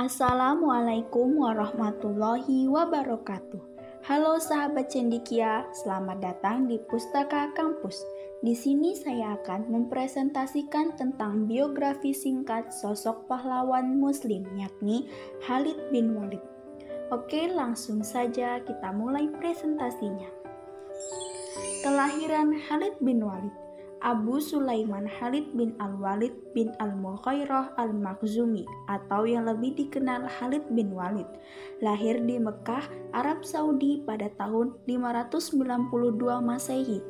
Assalamualaikum warahmatullahi wabarakatuh. Halo sahabat cendikia, selamat datang di Pustaka Kampus. Di sini saya akan mempresentasikan tentang biografi singkat sosok pahlawan muslim yakni Khalid bin Walid. Oke, langsung saja kita mulai presentasinya. Kelahiran Khalid bin Walid. Abu Sulaiman Khalid bin Al-Walid bin Al-Mughairah Al-Makhzumi atau yang lebih dikenal Khalid bin Walid, lahir di Mekah, Arab Saudi pada tahun 592 Masehi.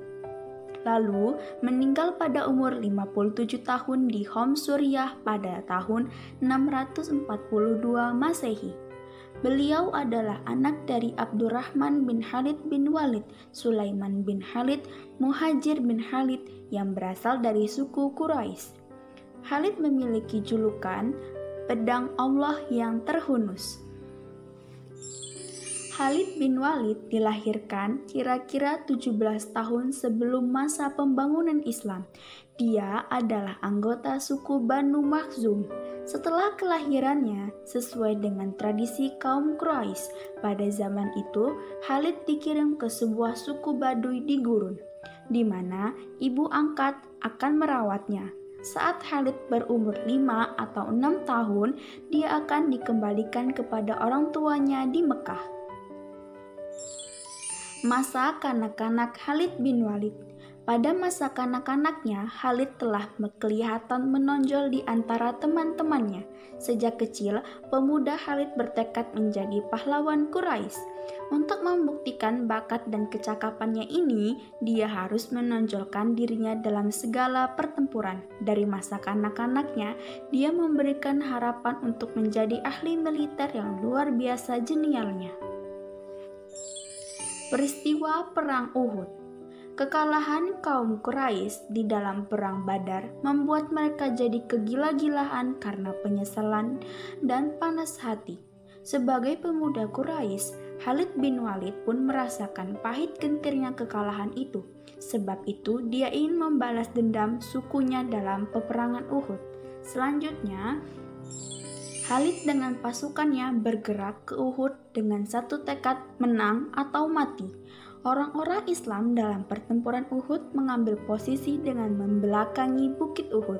Lalu meninggal pada umur 57 tahun di Homs, Suriah pada tahun 642 Masehi. Beliau adalah anak dari Abdurrahman bin Khalid bin Walid, Sulaiman bin Khalid, Muhajir bin Khalid yang berasal dari suku Quraisy. Khalid memiliki julukan pedang Allah yang terhunus. Khalid bin Walid dilahirkan kira-kira 17 tahun sebelum masa pembangunan Islam. Dia adalah anggota suku Banu Makhzum. Setelah kelahirannya, sesuai dengan tradisi kaum Quraisy, pada zaman itu Khalid dikirim ke sebuah suku Baduy di gurun, di mana ibu angkat akan merawatnya. Saat Khalid berumur 5 atau 6 tahun, dia akan dikembalikan kepada orang tuanya di Mekah. Masa kanak-kanak Khalid bin Walid. Pada masa kanak-kanaknya, Khalid telah kelihatan menonjol di antara teman-temannya. Sejak kecil, pemuda Khalid bertekad menjadi pahlawan Quraisy. Untuk membuktikan bakat dan kecakapannya ini, dia harus menonjolkan dirinya dalam segala pertempuran. Dari masa kanak-kanaknya, dia memberikan harapan untuk menjadi ahli militer yang luar biasa jenialnya. Peristiwa Perang Uhud. Kekalahan kaum Quraisy di dalam Perang Badar membuat mereka jadi kegila-gilaan karena penyesalan dan panas hati. Sebagai pemuda Quraisy, Khalid bin Walid pun merasakan pahit gentirnya kekalahan itu. Sebab itu, dia ingin membalas dendam sukunya dalam peperangan Uhud. Selanjutnya, Khalid dengan pasukannya bergerak ke Uhud dengan satu tekad menang atau mati. Orang-orang Islam dalam pertempuran Uhud mengambil posisi dengan membelakangi Bukit Uhud.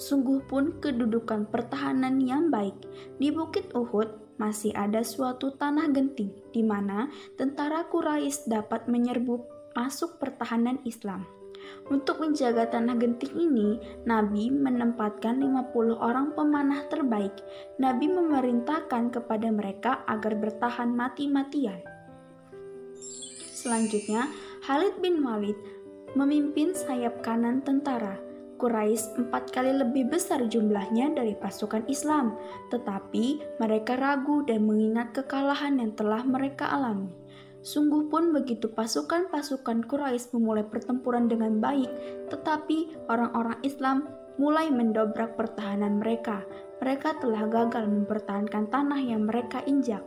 Sungguh pun kedudukan pertahanan yang baik. Di Bukit Uhud masih ada suatu tanah genting di mana tentara Quraisy dapat menyerbu masuk pertahanan Islam. Untuk menjaga tanah genting ini, Nabi menempatkan 50 orang pemanah terbaik. Nabi memerintahkan kepada mereka agar bertahan mati-matian. Selanjutnya, Khalid bin Walid memimpin sayap kanan tentara. Quraisy 4 kali lebih besar jumlahnya dari pasukan Islam, tetapi mereka ragu dan mengingat kekalahan yang telah mereka alami. Sungguh pun begitu pasukan-pasukan Quraisy memulai pertempuran dengan baik, tetapi orang-orang Islam mulai mendobrak pertahanan mereka. Mereka telah gagal mempertahankan tanah yang mereka injak.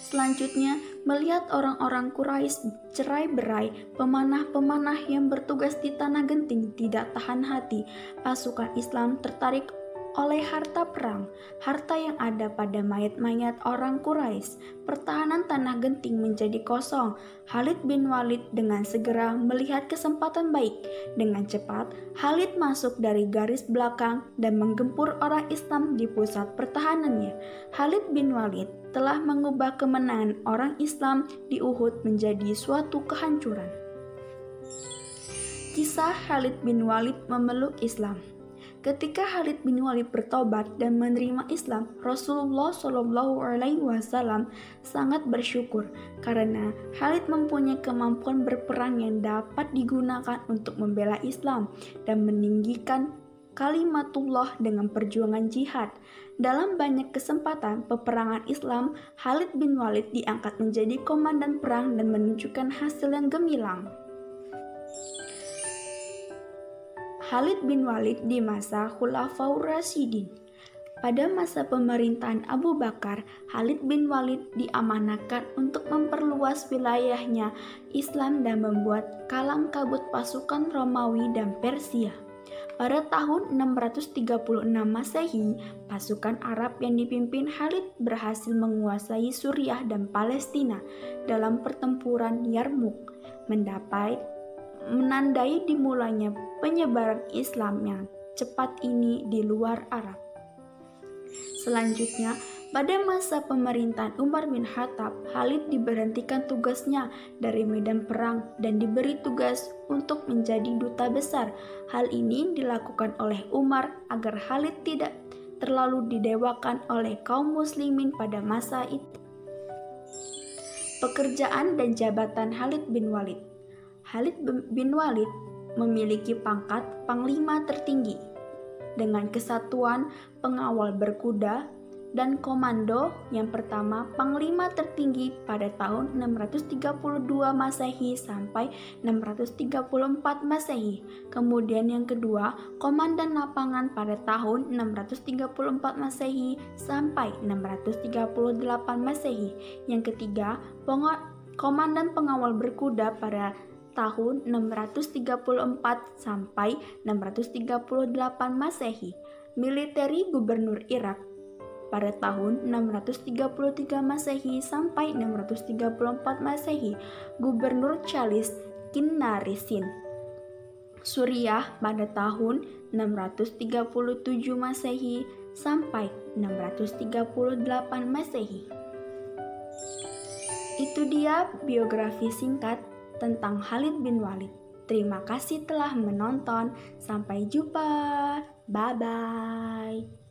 Selanjutnya, melihat orang-orang Quraisy cerai-berai, pemanah-pemanah yang bertugas di tanah genting tidak tahan hati. Pasukan Islam tertarik oleh harta perang, harta yang ada pada mayat-mayat orang Quraisy. Pertahanan tanah genting menjadi kosong. Khalid bin Walid dengan segera melihat kesempatan baik. Dengan cepat, Khalid masuk dari garis belakang dan menggempur orang Islam di pusat pertahanannya. Khalid bin Walid telah mengubah kemenangan orang Islam di Uhud menjadi suatu kehancuran. Kisah Khalid bin Walid memeluk Islam. Ketika Khalid bin Walid bertobat dan menerima Islam, Rasulullah SAW sangat bersyukur karena Khalid mempunyai kemampuan berperang yang dapat digunakan untuk membela Islam dan meninggikan kalimatullah dengan perjuangan jihad. Dalam banyak kesempatan peperangan Islam, Khalid bin Walid diangkat menjadi komandan perang dan menunjukkan hasil yang gemilang. Khalid bin Walid di masa Khulafaur Rasyidin. Pada masa pemerintahan Abu Bakar, Khalid bin Walid diamanahkan untuk memperluas wilayahnya Islam dan membuat kalang kabut pasukan Romawi dan Persia. Pada tahun 636 Masehi, pasukan Arab yang dipimpin Khalid berhasil menguasai Suriah dan Palestina dalam pertempuran Yarmuk, menandai dimulainya penyebaran Islam yang cepat ini di luar Arab. Selanjutnya, pada masa pemerintahan Umar bin Khattab, Khalid diberhentikan tugasnya dari medan perang dan diberi tugas untuk menjadi duta besar. Hal ini dilakukan oleh Umar agar Khalid tidak terlalu didewakan oleh kaum muslimin pada masa itu. Pekerjaan dan jabatan Khalid bin Walid. Khalid bin Walid memiliki pangkat panglima tertinggi dengan kesatuan pengawal berkuda dan komando yang pertama panglima tertinggi pada tahun 632 Masehi sampai 634 Masehi. Kemudian yang kedua, komandan lapangan pada tahun 634 Masehi sampai 638 Masehi. Yang ketiga, komandan pengawal berkuda pada tahun 634 sampai 638 Masehi. Militeri gubernur Irak pada tahun 633 Masehi sampai 634 Masehi. Gubernur Charles Kinnarisin. Suriah pada tahun 637 Masehi sampai 638 Masehi. Itu dia biografi singkat tentang Khalid bin Walid. Terima kasih telah menonton. Sampai jumpa. Bye-bye.